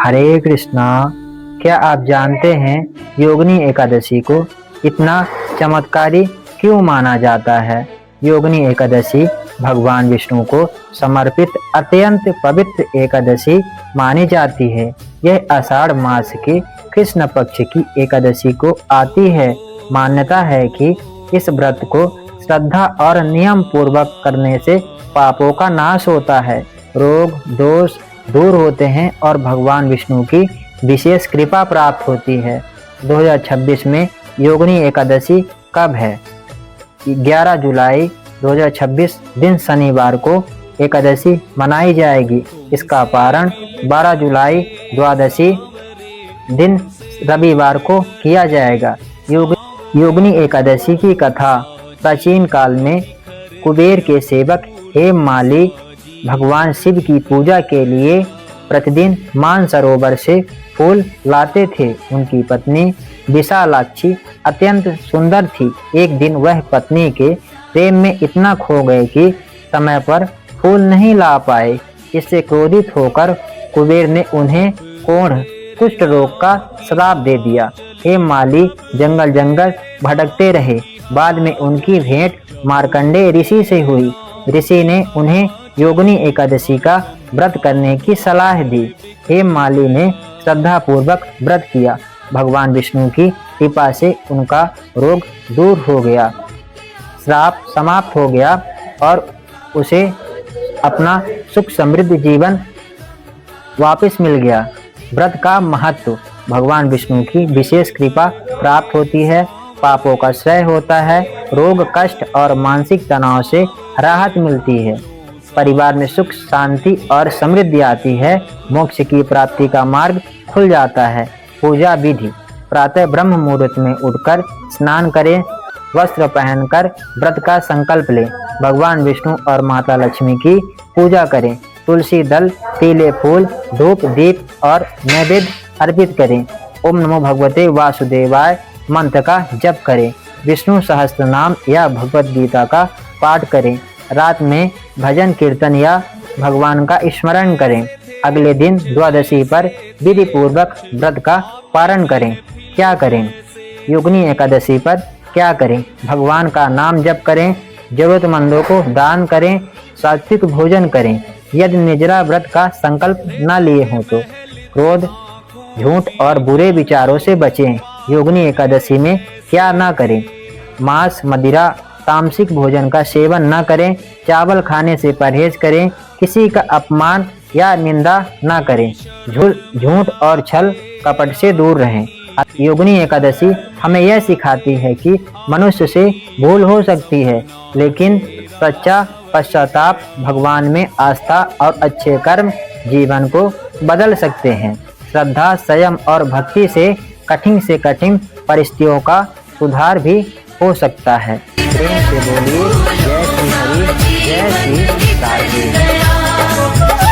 हरे कृष्णा। क्या आप जानते हैं योगिनी एकादशी को इतना चमत्कारी क्यों माना जाता है? योगिनी एकादशी भगवान विष्णु को समर्पित अत्यंत पवित्र एकादशी मानी जाती है। यह आषाढ़ मास के कृष्ण पक्ष की एकादशी को आती है। मान्यता है कि इस व्रत को श्रद्धा और नियम पूर्वक करने से पापों का नाश होता है, रोग दोष दूर होते हैं और भगवान विष्णु की विशेष कृपा प्राप्त होती है। 2026 में योगिनी एकादशी कब है? 11 जुलाई 2026 दिन शनिवार को एकादशी मनाई जाएगी। इसका पारण 12 जुलाई द्वादशी दिन रविवार को किया जाएगा। योगिनी एकादशी की कथा प्राचीन काल में कुबेर के सेवक हेममाली भगवान शिव की पूजा के लिए प्रतिदिन मानसरोवर से फूल लाते थे। उनकी पत्नी विशालाक्षी अत्यंत सुंदर थी। एक दिन वह पत्नी के प्रेम में इतना खो गए कि समय पर फूल नहीं ला पाए। इससे क्रोधित होकर कुबेर ने उन्हें कोढ़ कुष्ठ रोग का श्राप दे दिया। हेममाली जंगल जंगल भटकते रहे। बाद में उनकी भेंट मार्कंडेय ऋषि से हुई। ऋषि ने उन्हें योगिनी एकादशी का व्रत करने की सलाह दी। हेममाली ने श्रद्धापूर्वक व्रत किया। भगवान विष्णु की कृपा से उनका रोग दूर हो गया, श्राप समाप्त हो गया और उसे अपना सुख समृद्ध जीवन वापस मिल गया। व्रत का महत्व: भगवान विष्णु की विशेष कृपा प्राप्त होती है, पापों का क्षय होता है, रोग कष्ट और मानसिक तनाव से राहत मिलती है, परिवार में सुख शांति और समृद्धि आती है, मोक्ष की प्राप्ति का मार्ग खुल जाता है। पूजा विधि: प्रातः ब्रह्म मुहूर्त में उठकर स्नान करें, वस्त्र पहनकर व्रत का संकल्प लें, भगवान विष्णु और माता लक्ष्मी की पूजा करें, तुलसी दल, पीले फूल, धूप दीप और नैवेद्य अर्पित करें, ओम नमो भगवते वासुदेवाय मंत्र का जप करें, विष्णु सहस्त्र नाम या भगवत गीता का पाठ करें, रात में भजन कीर्तन या भगवान का स्मरण करें। अगले दिन द्वादशी पर विधि पूर्वक व्रत का पारण करें। क्या करें? योगिनी एकादशी पर क्या करें? भगवान का नाम जप करें, जरूरतमंदों को दान करें, सात्विक भोजन करें। यदि निर्जला व्रत का संकल्प न लिए हों तो क्रोध, झूठ और बुरे विचारों से बचें। योगिनी एकादशी में क्या ना करें? मांस, मदिरा, तामसिक भोजन का सेवन न करें, चावल खाने से परहेज करें, किसी का अपमान या निंदा न करें, झूठ और छल कपट से दूर रहें। योगिनी एकादशी हमें यह सिखाती है कि मनुष्य से भूल हो सकती है, लेकिन सच्चा पश्चाताप, भगवान में आस्था और अच्छे कर्म जीवन को बदल सकते हैं। श्रद्धा, संयम और भक्ति से कठिन परिस्थितियों का सुधार भी हो सकता है। प्रेम से बोलिए जय श्री हरि, जय श्री राधे।